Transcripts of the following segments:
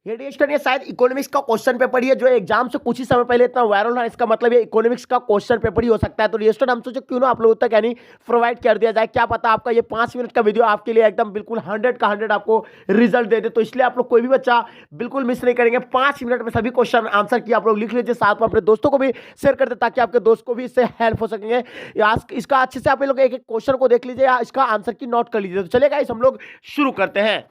ये डिस्टन ये शायद इकोनॉमिक्स का क्वेश्चन पेपर ही है जो एग्जाम से कुछ ही समय पहले इतना वायरल है। इसका मतलब ये इकोनॉमिक्स का क्वेश्चन पेपर ही हो सकता है। तो डिस्टन हम सोचे क्यों ना आप लोगों तक यानी प्रोवाइड कर दिया जाए, क्या पता आपका ये 5 मिनट का वीडियो आपके लिए एकदम बिल्कुल 100 का 100 आपको रिजल्ट दे दे। तो इसलिए आप लोग कोई भी बच्चा बिल्कुल मिस नहीं करेंगे। 5 मिनट में सभी क्वेश्चन आंसर की आप लोग लिख लीजिए, साथ में अपने दोस्तों को भी शेयर कर दे ताकि आपके दोस्त को भी इससे हेल्प हो सकेंगे। इसका अच्छे से आप लोग एक एक क्वेश्चन को देख लीजिए या इसका आंसर की नोट कर लीजिए। तो चलेगा इस हम लोग शुरू करते हैं।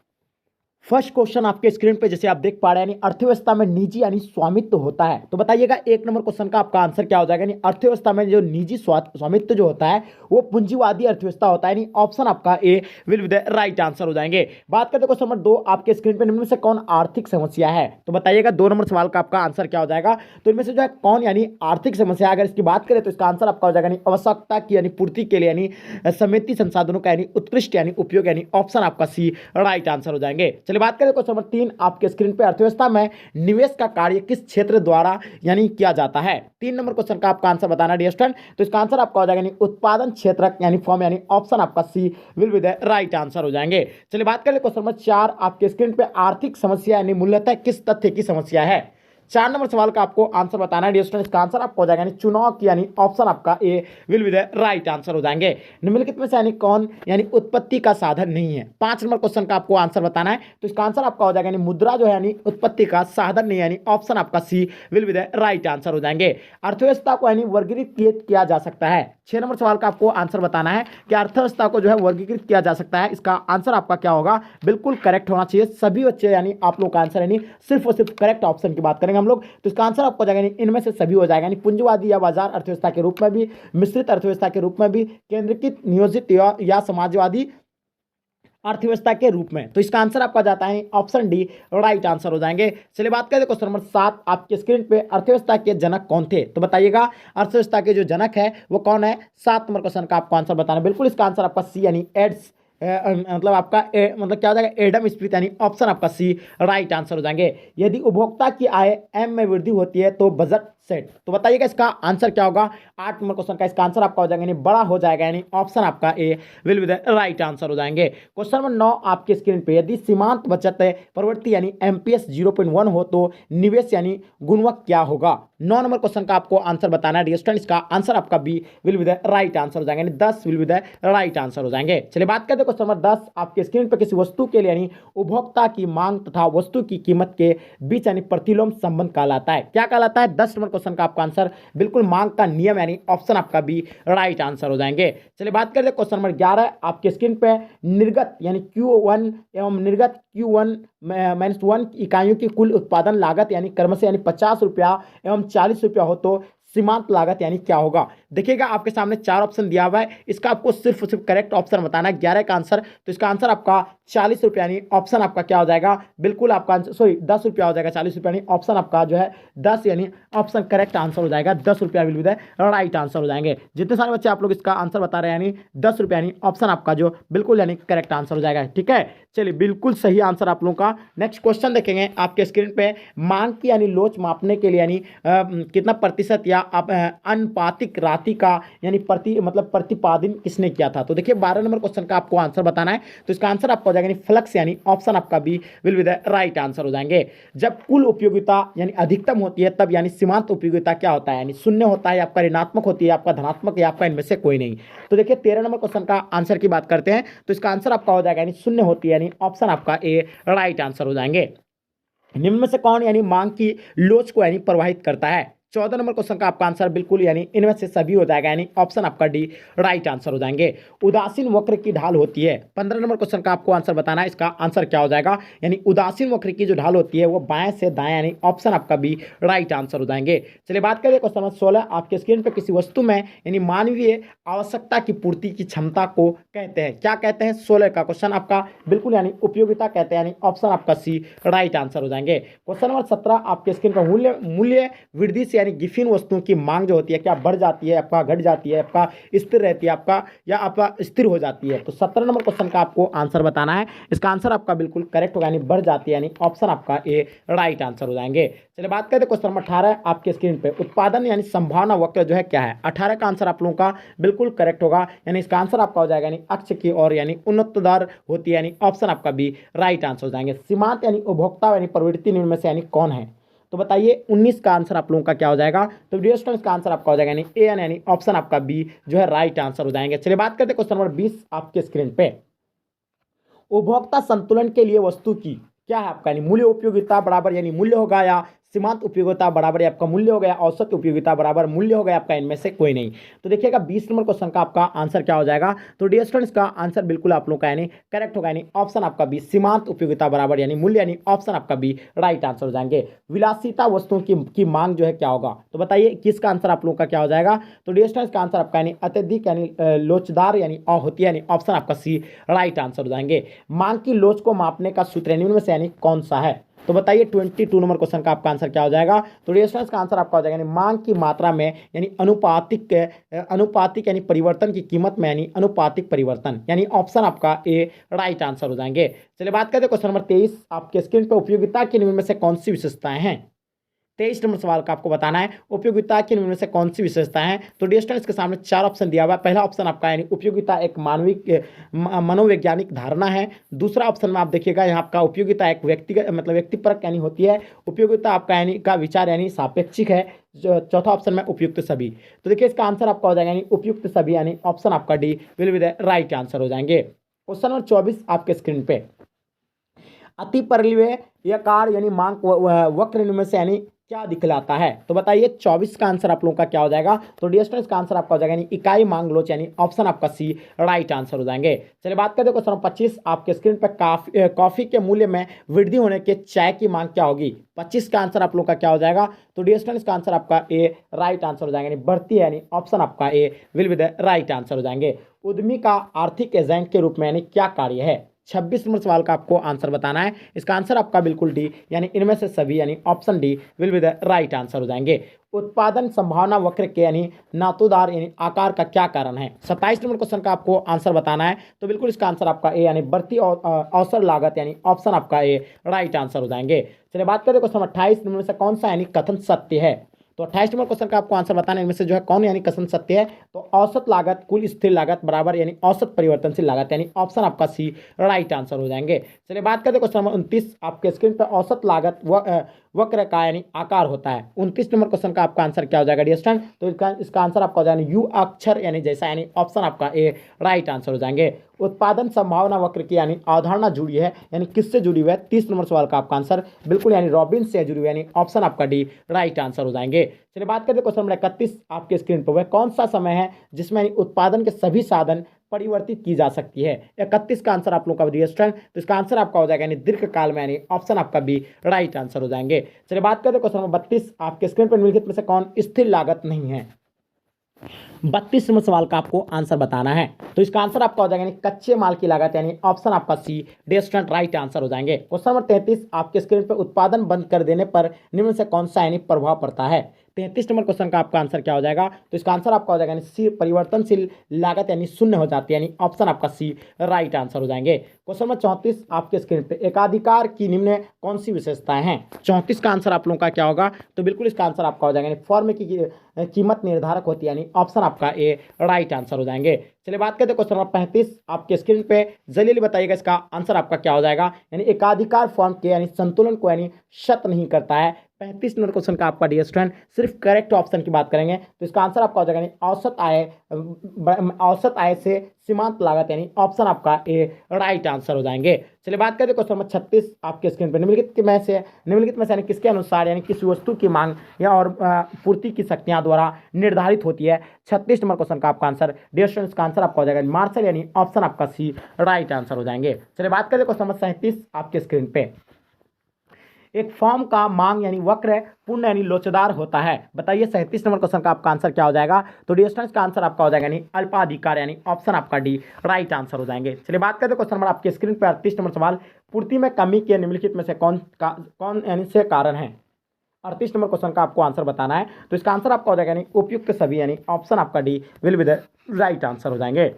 फर्स्ट क्वेश्चन आपके स्क्रीन पे जैसे आप देख पा रहे हैं, यानी अर्थव्यवस्था में निजी यानी स्वामित्व होता है। तो बताइएगा 1 नंबर क्वेश्चन का आपका आंसर क्या हो जाएगा। यानी अर्थव्यवस्था में जो निजी स्वामित्व जो होता है वो पूंजीवादी अर्थव्यवस्था होता है। यानी ऑप्शन आपका A will be the right answer हो जाएंगे। बात करते हैं क्वेश्चन नंबर 2, आपके स्क्रीन पे निम्न में से कौन आर्थिक समस्या है। तो बताइएगा 2 नंबर सवाल का आपका आंसर क्या हो जाएगा। तो इनमें से जो है कौन यानी आर्थिक समस्या, अगर इसकी बात करें तो इसका आंसर आपका हो जाएगा यानी आवश्यकता की यानी पूर्ति के लिए यानी समिति संसाधनों का यानी उत्कृष्ट यानी उपयोग यानी ऑप्शन आपका सी राइट आंसर हो जाएंगे। चलिए बात करें क्वेश्चन नंबर 3, आपके स्क्रीन पे अर्थव्यवस्था में निवेश का कार्य किस क्षेत्र द्वारा यानी किया जाता है। 3 नंबर क्वेश्चन का आपका आंसर बताना डियर स्टूडेंट। तो इसका आंसर आपका हो जाएगा यानी उत्पादन क्षेत्र यानी फॉर्म यानी ऑप्शन आपका C will be the right answer हो जाएंगे। चलिए बात करें क्वेश्चन नंबर 4, आपके स्क्रीन पे आर्थिक समस्या यानी मूल्यतः किस तथ्य की समस्या है। 4 नंबर सवाल का आपको आंसर बताना है डियर स्टूडेंट। इसका आंसर आपको हो जाएगा यानी चुनाव की यानी ऑप्शन आपका A will be the right answer हो जाएंगे। निम्नलिखित में से यानी कौन यानी उत्पत्ति का साधन नहीं है। 5 नंबर क्वेश्चन का आपको आंसर बताना है। तो इसका आंसर आपका हो जाएगा यानी मुद्रा जो है यानी उत्पत्ति का साधन नहीं यानी ऑप्शन आपका C will be the right answer हो जाएंगे। अर्थव्यवस्था को यानी वर्गीकृत किया जा सकता है। 6 नंबर सवाल का आपको आंसर बताना है कि अर्थव्यवस्था को जो है वर्गीकृत किया जा सकता है। इसका आंसर आपका क्या होगा, बिल्कुल करेक्ट होना चाहिए। सभी बच्चे यानी आप लोग का आंसर यानी सिर्फ और सिर्फ करेक्ट ऑप्शन की बात करेंगे हम लोग। तो इसका आंसर आपको जाएगा इनमें से सभी हो जाएगा यानी पूंजीवादी या बाजार अर्थव्यवस्था के रूप में भी, मिश्रित अर्थव्यवस्था के रूप में भी, केंद्रीकृत नियोजित या समाजवादी अर्थव्यवस्था के रूप में। तो इसका आंसर आपका जाता है ऑप्शन डी राइट आंसर हो जाएंगे। चलिए बात करें क्वेश्चन नंबर 7, आपके स्क्रीन पे अर्थव्यवस्था के जनक कौन थे। तो बताइएगा अर्थव्यवस्था के जो जनक है वो कौन है। 7 नंबर क्वेश्चन का आपको आंसर बताना, बिल्कुल इसका आंसर आपका सी यानी एड्स मतलब आपका मतलब क्या हो जाएगा एडम स्मिथ यानी ऑप्शन आपका सी राइट आंसर हो जाएंगे। यदि उपभोक्ता की आय एम में वृद्धि होती है तो बजट सेट। तो बताइएगा इसका आंसर क्या होगा। 8 नंबर क्वेश्चन का इसका आंसर आपका हो जाएगा यानी बड़ा हो जाएगा यानी ऑप्शन आपका A will be the right answer हो जाएंगे। क्वेश्चन नंबर 9, आपके स्क्रीन पे यदि सीमांत बचत प्रवृत्ति यानी एमपीएस 0.1 हो तो निवेश यानी गुणवत्ता क्या होगा। 9 नंबर क्वेश्चन का आपको आंसर बताना है डियर स्टूडेंट। इसका आंसर आपका B will be the right answer हो जाएगा यानी 10 will be the right answer हो जाएंगे। चलिए बात करते हैं क्वेश्चन नंबर 10, आपके स्क्रीन पे किसी वस्तु के लिए यानी उपभोक्ता की मांग तथा वस्तु की कीमत के बीच यानी प्रतिलोम संबंध कहलाता है। क्या कहलाता है। 10 नंबर क्वेश्चन का आपका आंसर बिल्कुल मांग का नियम यानी ऑप्शन आपका बी राइट आंसर हो जाएंगे। चलिए बात करते हैं क्वेश्चन नंबर 11, आपके स्क्रीन पे निर्गत यानी Q1 एवं निर्गत Q1-1 इकाइयों की कुल उत्पादन लागत यानी क्रमशः यानी 50 रुपया एवं 40 रुपया हो तो सीमांत लागत यानी क्या होगा। देखिएगा आपके सामने 4 ऑप्शन दिया हुआ है, इसका आपको सिर्फ और सिर्फ करेक्ट ऑप्शन बताना है 11 का आंसर। तो इसका आंसर आपका 40 रुपया यानी ऑप्शन आपका क्या हो जाएगा, बिल्कुल आपका आंसर 10 रुपया हो जाएगा। 40 रुपया यानी ऑप्शन आपका जो है 10 यानी ऑप्शन करेक्ट आंसर हो जाएगा। 10 रुपया will be the right answer हो जाएंगे। जितने सारे बच्चे आप लोग इसका आंसर बता रहे हैं यानी 10 रुपया यानी ऑप्शन आपका जो बिल्कुल यानी करेक्ट आंसर हो जाएगा। ठीक है, चलिए बिल्कुल सही आंसर आप लोगों का। नेक्स्ट क्वेश्चन देखेंगे आपके स्क्रीन पे, मांग की यानी लोच मापने के लिए यानी कितना प्रतिशत या अनुपातिक राशि का यानी प्रतिपादन किसने किया था। तो देखिए 12 नंबर क्वेश्चन का आपको आंसर बताना है। तो इसका आंसर आपको हो जाएगा यानी फ्लक्स यानी ऑप्शन आपका B will be the right answer हो जाएंगे। जब कुल उपयोगिता यानी अधिकतम होती है तब यानी सीमांत उपयोगिता क्या होता है, यानी शून्य होता है, आपका ऋणात्मक होती है, आपका धनात्मक या आपका इनमें से कोई नहीं। तो देखिए 13 नंबर क्वेश्चन का आंसर की बात करते हैं। तो इसका आंसर आपका हो जाएगा यानी शून्य होती है यानी ऑप्शन आपका ए राइट आंसर हो जाएंगे। निम्न में से कौन यानी मांग की लोच को यानी प्रभावित करता है। 14 नंबर क्वेश्चन का आपका आंसर बिल्कुल यानी इनमें से सभी हो जाएगा यानी ऑप्शन आपका डी राइट आंसर हो जाएंगे। उदासीन वक्र की ढाल होती है। 15 नंबर क्वेश्चन का आपको आंसर बताना है, इसका आंसर क्या हो जाएगा। यानी उदासीन वक्र की जो ढाल होती है वो बाएं से दाएं यानी ऑप्शन आपका बी राइट आंसर हो जाएंगे। चलिए बात करें क्वेश्चन नंबर 16, आपके स्क्रीन पर किसी वस्तु में यानी मानवीय आवश्यकता की पूर्ति की क्षमता को कहते हैं। क्या कहते हैं। 16 का क्वेश्चन आपका बिल्कुल यानी उपयोगिता कहते हैं यानी ऑप्शन आपका सी राइट आंसर हो जाएंगे। क्वेश्चन नंबर 17, आपके स्क्रीन पर मूल्य वृद्धि से यानी गिफिन वस्तुओं की मांग जो होती है क्या बढ़ जाती है, आपका घट जाती है, आपका स्थिर रहती है, आपका या आपका स्थिर हो जाती है। तो 17 नंबर क्वेश्चन का आपको आंसर बताना है। इसका आंसर आपका बिल्कुल करेक्ट होगा, यानी बढ़ जाती है, यानी ऑप्शन आपका ए राइट आंसर हो जाएंगे। चलिए बात करते हैं क्वेश्चन नंबर 18 आपके स्क्रीन पे। उत्पादन यानी संभावना वक्र जो है क्या है। 18 का आंसर आप लोगों का बिल्कुल करेक्ट होगा, यानी इसका आंसर आपका हो जाएगा यानी अक्ष की ओर यानी उन्नत दर होती है, यानी ऑप्शन आपका बी राइट आंसर हो जाएंगे। सीमांत यानी उपभोक्ता यानी प्रवृत्ति निम्न में से यानी कौन है। तो बताइए 19 का आंसर आप लोगों का क्या हो जाएगा। तो डियर स्टूडेंट्स का आंसर आपका हो जाएगा यानी ए एन, यानी ऑप्शन आपका बी जो है राइट आंसर हो जाएंगे। चलिए बात करते हैं क्वेश्चन नंबर 20 आपके स्क्रीन पे। उपभोक्ता संतुलन के लिए वस्तु की क्या है आपका, यानी मूल्य उपयोगिता बराबर यानी मूल्य होगा, या सीमांत उपयोगिता बराबर आपका मूल्य हो गया, औसत उपयोगिता बराबर मूल्य हो गया आपका, इनमें से कोई नहीं। तो देखिएगा 20 नंबर क्वेश्चन का आपका आंसर क्या हो जाएगा। तो डियर स्टूडेंट्स का आंसर बिल्कुल आप लोग का यानी करेक्ट होगा, यानी ऑप्शन आपका बी सीमांत उपयोगिता बराबर यानी मूल्य, यानी ऑप्शन आपका बी राइट आंसर हो जाएंगे। विलासिता वस्तुओं की मांग जो है क्या होगा। तो बताइए किसका आंसर आप लोगों का क्या हो जाएगा। तो डियर स्टूडेंट्स का आंसर आपका यानी अत्यधिक यानी लोचदार यानी होती है, यानी ऑप्शन आपका सी राइट आंसर हो जाएंगे। मांग की लोच को मापने का सूत्र निम्न में से यानी कौन सा है। तो बताइए 22 नंबर क्वेश्चन का आपका आंसर क्या हो जाएगा। तो रेजिस्टेंस का आंसर आपका हो जाएगा यानी मांग की मात्रा में यानी अनुपातिक यानी परिवर्तन की कीमत में यानी अनुपातिक परिवर्तन, यानी ऑप्शन आपका ए राइट आंसर हो जाएंगे। चलिए बात करते हैं क्वेश्चन नंबर 23 आपके स्क्रीन पर। उपयोगिता के निम्न में से कौन सी विशेषताएं हैं। 23 नंबर सवाल का आपको बताना है उपयोगिता के निम्न में से कौन सी विशेषता है। तो डिस्टेंस के सामने 4 ऑप्शन दिया हुआ है। पहला ऑप्शन आपका यानी उपयोगिता एक मानविक मनोवैज्ञानिक धारणा है। दूसरा ऑप्शन में आप देखिएगा यहाँ आपका उपयोगिता एक व्यक्तिगत मतलब व्यक्तिपरक यानी होती है। उपयोगिता आपका यानी का विचार यानी सापेक्षिक है। चौथा ऑप्शन में उपयुक्त सभी। तो देखिए इसका आंसर आपका हो जाएगा यानी उपयुक्त सभी, यानी ऑप्शन आपका D will be the right answer हो जाएंगे। क्वेश्चन नंबर 24 आपके स्क्रीन पे। अति परिव्यय या कार यानी मांग वक्र में से यानी क्या दिखलाता है। तो बताइए 24 का आंसर आप लोगों का क्या हो जाएगा। तो डिस्टेंस का आंसर आपका हो जाएगा यानी इकाई मांग लोच, यानी ऑप्शन आपका सी राइट आंसर हो जाएंगे। चलिए बात करते हैं क्वेश्चन 25 आपके स्क्रीन पर। कॉफी के मूल्य में वृद्धि होने के चाय की मांग क्या होगी। 25 का आंसर आप लोगों का क्या हो जाएगा। तो डिस्टेंस का आंसर आपका ए राइट आंसर हो जाएगा, यानी बढ़ती है, यानी ऑप्शन आपका A will be the right answer हो जाएंगे। उद्यमी का आर्थिक एजेंट के रूप में यानी क्या कार्य है। 26 नंबर सवाल का आपको आंसर बताना है। इसका आंसर आपका बिल्कुल डी, यानी इनमें से सभी, यानी option D will be the right answer हो जाएंगे। उत्पादन संभावना वक्र के यानी नातोदार यानी आकार का क्या कारण है। 27 नंबर क्वेश्चन का आपको आंसर बताना है। तो बिल्कुल इसका आंसर आपका ए, यानी बढ़ती अवसर लागत, यानी ऑप्शन आपका ए राइट आंसर हो जाएंगे। चलिए बात करें क्वेश्चन 28 नंबर से कौन सा यानी कथन सत्य है। तो 28 नंबर क्वेश्चन का आपको आंसर बताना है, इनमें से जो है कौन यानी कथन सत्य है। तो औसत लागत कुल स्थिर लागत बराबर यानी औसत परिवर्तनशील लागत, यानी ऑप्शन आपका सी राइट आंसर हो जाएंगे। चलिए बात करते हैं क्वेश्चन नंबर 29 आपके स्क्रीन पर। औसत लागत वक्र का यानी आकार होता है। 29 नंबर क्वेश्चन का आपका आंसर क्या हो जाएगा डियर स्टूडेंट। तो इसका आंसर आपका हो जाएगा यू अक्षर यानी जैसा, यानी ऑप्शन आपका ए राइट आंसर हो जाएंगे। उत्पादन संभावना वक्र की यानी अवधारणा जुड़ी है, यानी किससे जुड़ी हुई है। 30 नंबर सवाल का आपका आंसर बिल्कुल यानी रॉबिन से जुड़ी हुई, यानी ऑप्शन आपका डी राइट आंसर हो जाएंगे। चलिए बात करते हैं क्वेश्चन नंबर 31 आपके स्क्रीन पर। वह कौन सा समय है जिसमें उत्पादन के सभी साधन परिवर्तित की जा सकती है। 31 का आंसर आप लोगों का डियर स्टूडेंट। तो इसका आंसर आपका हो जाएगा यानी दीर्घकाल में, यानी ऑप्शन आपका बी राइट आंसर हो जाएंगे। चलिए बात करते हैं क्वेश्चन नंबर 32 आपके स्क्रीन पर। निम्नलिखित में से कौन स्थिर लागत नहीं है। 32 नंबर सवाल का आपको आंसर बताना है। तो इसका आंसर आपका हो जाएगा यानी कच्चे माल की लागत, यानी ऑप्शन आपका सी डिस्टेंट राइट आंसर हो जाएंगे। क्वेश्चन नंबर 33 आपके स्क्रीन पर। उत्पादन बंद कर देने पर निम्न से कौन सा यानी प्रभाव पड़ता है। 33 नंबर क्वेश्चन का आपका आंसर क्या हो जाएगा। तो इसका आंसर आपका हो जाएगा यानी सी परिवर्तनशील लागत यानी शून्य हो जाती है, यानी ऑप्शन आपका सी राइट आंसर हो जाएंगे। क्वेश्चन नंबर 34 आपके स्क्रीन पे। एकाधिकार की निम्न कौन सी विशेषताएं हैं। 34 का आंसर आप लोगों का क्या होगा। तो बिल्कुल इसका आंसर आपका हो जाएगा यानी फॉर्म की कीमत निर्धारक होती है, यानी ऑप्शन आपका ए राइट आंसर हो जाएंगे। चलिए बात करते हैं क्वेश्चन नंबर 35 आपके स्क्रीन पे। जल्दी बताइएगा इसका आंसर आपका क्या हो जाएगा। यानी एकाधिकार फॉर्म के यानी संतुलन को यानी शत नहीं करता है। 35 नंबर क्वेश्चन का आपका डियर स्टूडेंट। सिर्फ करेक्ट ऑप्शन की बात करेंगे तो इसका आंसर आपका हो जाएगा यानी औसत आय से सीमांत लागत, यानी ऑप्शन आपका ए राइट आंसर हो जाएंगे। चलिए बात करते हैं क्वेश्चन नंबर 36 आपके स्क्रीन पर। निम्नलिखित में से यानी किसके अनुसार यानी किस वस्तु की मांग या और पूर्ति की शक्तियां द्वारा निर्धारित होती है। 36 नंबर क्वेश्चन का आपका आंसर डियर स्टूडेंट्स का आंसर आपका हो जाएगा मार्शल, यानी ऑप्शन आपका सी राइट आंसर हो जाएंगे। चलिए बात करते हैं क्वेश्चन नंबर 37 आपके स्क्रीन पे। एक फॉर्म का मांग यानी वक्र पूर्ण यानी लोचदार होता है। बताइए 37 नंबर क्वेश्चन का आपका आंसर क्या हो जाएगा। तो डिस्टेंस का आंसर आपका हो जाएगा यानी अल्पाधिकार, यानी ऑप्शन आपका डी राइट आंसर हो जाएंगे। चलिए बात करते हैं क्वेश्चन नंबर आपके स्क्रीन पर 38 नंबर सवाल। पूर्ति में कमी के निम्नलिखित में से कौन यानी से कारण है। 38 नंबर क्वेश्चन का आपको आंसर बताना है। तो इसका आंसर आपका हो जाएगा यानी उपयुक्त सभी, यानी ऑप्शन आपका D will be the right answer हो जाएंगे।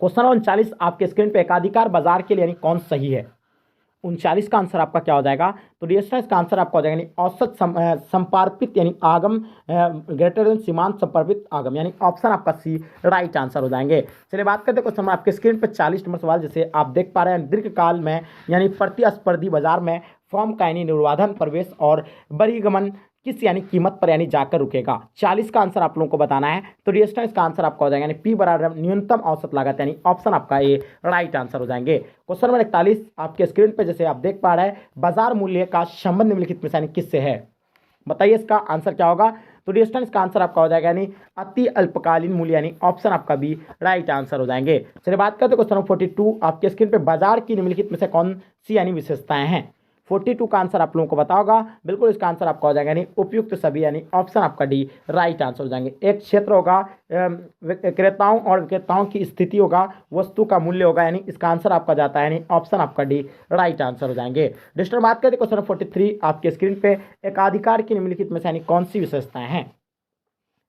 क्वेश्चन 39 आपके स्क्रीन पे एकाधिकार बाजार के लिए यानी कौन सही है। 39 का आंसर आपका क्या हो जाएगा, तो डियर स्टूडेंट्स इसका आंसर आपका हो जाएगा यानी औसत संपार्पित यानी आगम ग्रेटर देन सीमांत संपर्पित आगम, यानी ऑप्शन आपका सी राइट आंसर हो जाएंगे। चलिए बात करते हैं क्वेश्चन आपके स्क्रीन पर 40 नंबर सवाल, जैसे आप देख पा रहे हैं दीर्घकाल में यानी प्रतिस्पर्धी बाजार में फर्म का यानी निर्बाधन प्रवेश और बहिर्गमन किस यानी कीमत पर यानी जाकर रुकेगा। 40 का आंसर आप लोगों को बताना है। तो डियर स्टूडेंट्स इसका आंसर आपका हो जाएगा यानी पी बराबर न्यूनतम औसत लागत, यानी ऑप्शन आपका ए राइट आंसर हो जाएंगे। क्वेश्चन नंबर 41 आपके स्क्रीन पे जैसे आप देख पा रहे हैं बाजार मूल्य का संबंध निम्नलिखित में से यानी किससे है, बताइए इसका आंसर क्या होगा। तो डियर स्टूडेंट्स इसका आंसर आपका हो जाएगा यानी अति अल्पकालीन मूल्य, यानी ऑप्शन आपका बी राइट आंसर हो जाएंगे। चलिए बात करते हैं क्वेश्चन नंबर 42 आपके स्क्रीन पे बाजार की निम्नलिखित में से कौन सी यानी विशेषताएं हैं। 42 का आंसर आप लोगों को पता होगा, बिल्कुल इसका आंसर आपका हो जाएगा यानी उपयुक्त सभी, यानी ऑप्शन आपका डी राइट आंसर हो जाएंगे। एक क्षेत्र होगा, क्रेताओं और विक्रेताओं की स्थिति होगा, वस्तु का मूल्य होगा, यानी इसका आंसर आपका जाता है यानी ऑप्शन आपका डी राइट आंसर हो जाएंगे। डिस्टर बात करते क्वेश्चन 43 आपके स्क्रीन पे एकाधिकार की निम्नलिखित में से यानी कौन सी विशेषताएं हैं।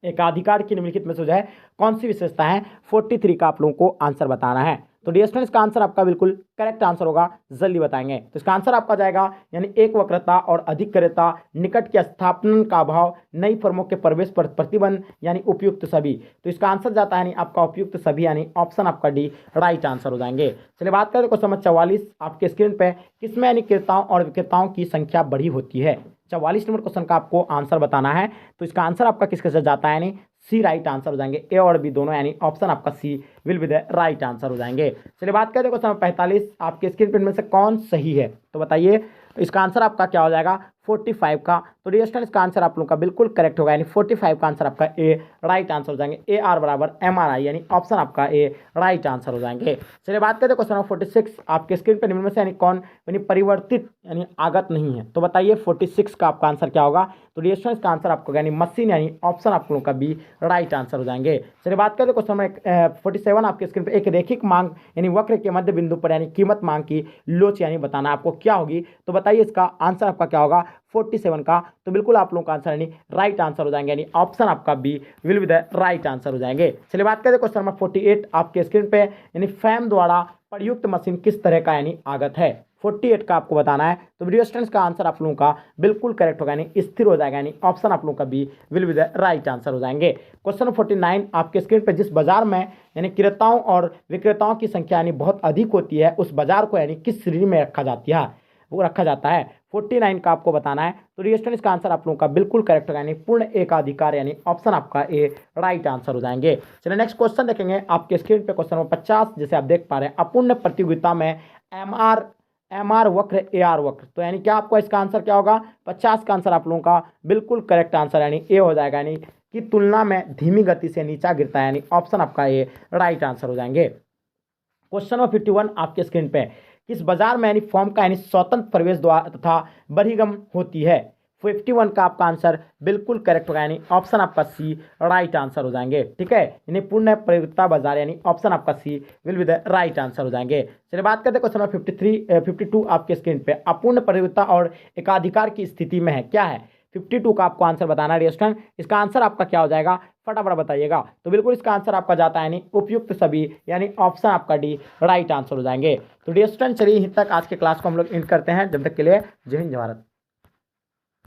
एकाधिकार की निम्नलिखित में से जो है कौन सी विशेषता है, 43 का आप लोगों को आंसर बताना है। तो डियर स्टूडेंट्स इसका आंसर आपका बिल्कुल करेक्ट आंसर होगा, जल्दी बताएंगे। तो इसका आंसर आपका जाएगा यानी एक वक्रता और अधिक क्रेता, निकट के स्थापन का अभाव, नई फर्मों के प्रवेश पर प्रतिबंध, यानी उपयुक्त सभी। तो इसका आंसर जाता है यानी आपका उपयुक्त सभी, यानी ऑप्शन आपका डी राइट आंसर हो जाएंगे। चलिए बात करें क्वेश्चन नंबर 44 आपके स्क्रीन पे किसमें यानी क्रेताओं और विक्रेताओं की संख्या बड़ी होती है। 44 नंबर क्वेश्चन का आपको आंसर बताना है। तो इसका आंसर आपका किसके साथ जाता है, यानी सी राइट आंसर हो जाएंगे। ए और बी दोनों, यानी ऑप्शन आपका C will be the right answer हो जाएंगे। चलिए बात करते हैं क्वेश्चन 45 आपके स्क्रीन पर में से कौन सही है, तो बताइए इसका आंसर आपका क्या हो जाएगा, 45 का। तो डियर स्टूडेंट्स इसका आंसर आप लोगों का बिल्कुल करेक्ट होगा, यानी 45 का आंसर आपका ए राइट आंसर हो जाएंगे। ए आर बराबर एम आर आई, यानी ऑप्शन आपका ए राइट आंसर हो जाएंगे। चलिए बात करते हैं क्वेश्चन नंबर 46 आपके स्क्रीन पर निम्न में से यानी कौन यानी परिवर्तित यानी आगत नहीं है। तो बताइए 46 का आपका आंसर क्या होगा। तो डियर स्टूडेंट्स का आंसर आपको यानी मशीन, यानी ऑप्शन आप लोगों का बी राइट आंसर हो जाएंगे। चलिए बात करते हैं क्वेश्चन नंबर 47 आपके स्क्रीन पर एक रेखिक मांग यानी वक्र के मध्य बिंदु पर यानी कीमत मांग की लोच यानी बताना आपको क्या होगी। तो बताइए इसका आंसर आपका क्या होगा 47 का। तो बिल्कुल आप लोगों का आंसर यानी राइट आंसर हो जाएंगे, यानी ऑप्शन आपका B will be the right answer हो जाएंगे। चलिए बात करते हैं क्वेश्चन नंबर 48 आपके स्क्रीन पे यानी फैम द्वारा प्रयुक्त मशीन किस तरह का यानी आगत है। 48 का आपको बताना है। तो वीडियो स्टूडेंट्स का आंसर आप लोगों का बिल्कुल करेक्ट होगा, यानी स्थिर हो जाएगा, यानी ऑप्शन आप लोगों का B will be the right answer हो जाएंगे। क्वेश्चन 49 आपके स्क्रीन पे जिस बाजार में यानी क्रेताओं और विक्रेताओं की संख्या यानी बहुत अधिक होती है उस बाजार को यानी किस श्रेणी में रखा जाता है 49 का आपको बताना है। तो डियर स्टूडेंट्स का आंसर आप लोगों का बिल्कुल करेक्ट होगा, यानी पूर्ण एकाधिकार, यानी ऑप्शन आपका ए राइट आंसर हो जाएंगे। चलिए नेक्स्ट क्वेश्चन देखेंगे आपके स्क्रीन पे क्वेश्चन नंबर 50 जैसे आप देख पा रहे हैं अपूर्ण प्रतियोगिता में एम आर वक्र ए आर वक्र। तो यानी क्या आपको इसका आंसर क्या होगा, 50 का आंसर आप लोगों का बिल्कुल करेक्ट आंसर यानी ए हो जाएगा, यानी कि तुलना में धीमी गति से नीचा गिरता है, यानी ऑप्शन आपका ए राइट आंसर हो जाएंगे। क्वेश्चन नंबर 51 आपके स्क्रीन पे किस बाजार में यानी फॉर्म का यानी स्वतंत्र प्रवेश द्वार तथा बहिर्गम होती है। 51 का आपका आंसर बिल्कुल करेक्ट होगा, यानी ऑप्शन आपका सी राइट आंसर हो जाएंगे। ठीक है, यानी पूर्ण प्रयोगिता बाजार, यानी ऑप्शन आपका C will be the right answer हो जाएंगे। चलिए बात करते हैं क्वेश्चन नंबर 52 आपके स्क्रीन पे अपूर्ण प्रयोगिता और एकाधिकार की स्थिति में है क्या है। 52 का आपको आंसर बताना है स्टूडेंट। इसका आंसर आपका क्या हो जाएगा फटाफट बताइएगा। तो बिल्कुल इसका आंसर आपका जाता है यानी उपयुक्त सभी, यानी ऑप्शन आपका डी राइट आंसर हो जाएंगे। तो डियर स्टूडेंट चलिए यहीं तक आज के क्लास को हम लोग एंड करते हैं। जब तक के लिए जय हिंद जय भारत।